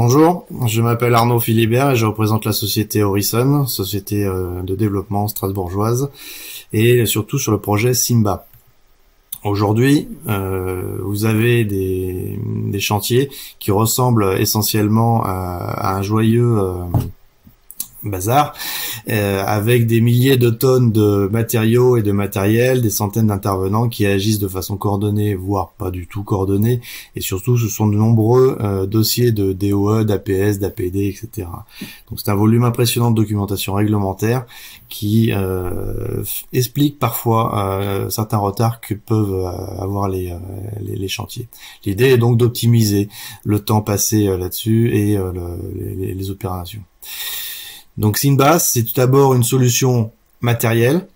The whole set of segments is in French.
Bonjour, je m'appelle Arnaud Philibert et je représente la société Horizon, société de développement strasbourgeoise, et surtout sur le projet Simba. Aujourd'hui, vous avez des chantiers qui ressemblent essentiellement à un joyeux bazar, avec des milliers de tonnes de matériaux et de matériel, des centaines d'intervenants qui agissent de façon coordonnée, voire pas du tout coordonnée, et surtout ce sont de nombreux dossiers de DOE, d'APS, d'APD, etc. Donc c'est un volume impressionnant de documentation réglementaire qui explique parfois certains retards que peuvent avoir les chantiers. L'idée est donc d'optimiser le temps passé là-dessus et les opérations. Donc Simba, c'est tout d'abord une solution matérielle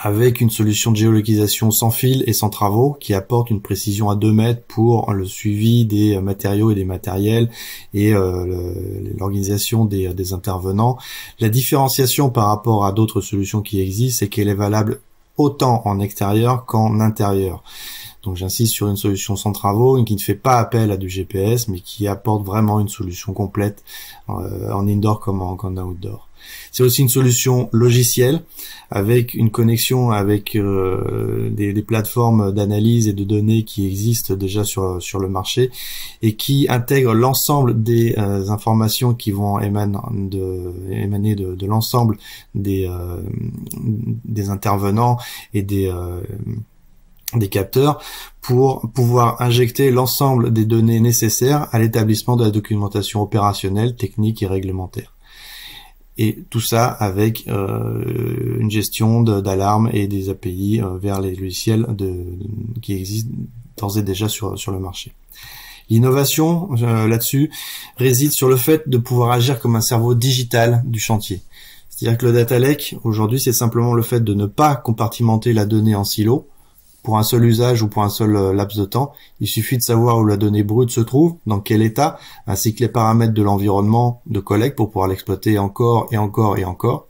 avec une solution de géolocalisation sans fil et sans travaux qui apporte une précision à 2 mètres pour le suivi des matériaux et des matériels et l'organisation des intervenants. La différenciation par rapport à d'autres solutions qui existent, c'est qu'elle est valable autant en extérieur qu'en intérieur. Donc j'insiste sur une solution sans travaux, qui ne fait pas appel à du GPS, mais qui apporte vraiment une solution complète en indoor comme en outdoor. C'est aussi une solution logicielle, avec une connexion avec des plateformes d'analyse et de données qui existent déjà sur le marché, et qui intègrent l'ensemble des informations qui vont émaner de l'ensemble des intervenants et des capteurs pour pouvoir injecter l'ensemble des données nécessaires à l'établissement de la documentation opérationnelle, technique et réglementaire. Et tout ça avec une gestion d'alarmes et des API vers les logiciels qui existent d'ores et déjà sur le marché. L'innovation là-dessus réside sur le fait de pouvoir agir comme un cerveau digital du chantier. C'est-à-dire que le data lake, aujourd'hui, c'est simplement le fait de ne pas compartimenter la donnée en silos, pour un seul usage ou pour un seul laps de temps. Il suffit de savoir où la donnée brute se trouve, dans quel état, ainsi que les paramètres de l'environnement de collecte pour pouvoir l'exploiter encore et encore et encore.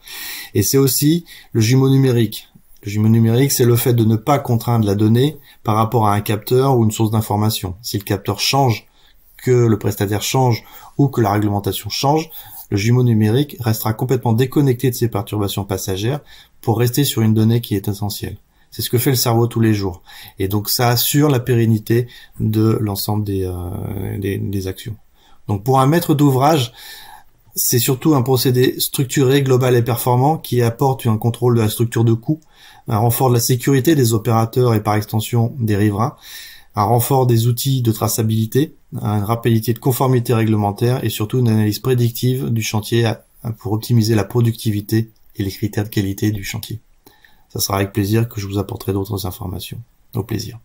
Et c'est aussi le jumeau numérique. Le jumeau numérique, c'est le fait de ne pas contraindre la donnée par rapport à un capteur ou une source d'information. Si le capteur change, que le prestataire change ou que la réglementation change, le jumeau numérique restera complètement déconnecté de ces perturbations passagères pour rester sur une donnée qui est essentielle. C'est ce que fait le cerveau tous les jours. Et donc ça assure la pérennité de l'ensemble des actions. Donc pour un maître d'ouvrage, c'est surtout un procédé structuré, global et performant qui apporte un contrôle de la structure de coût, un renfort de la sécurité des opérateurs et par extension des riverains, un renfort des outils de traçabilité, une rapidité de conformité réglementaire et surtout une analyse prédictive du chantier pour optimiser la productivité et les critères de qualité du chantier. Ça sera avec plaisir que je vous apporterai d'autres informations. Au plaisir.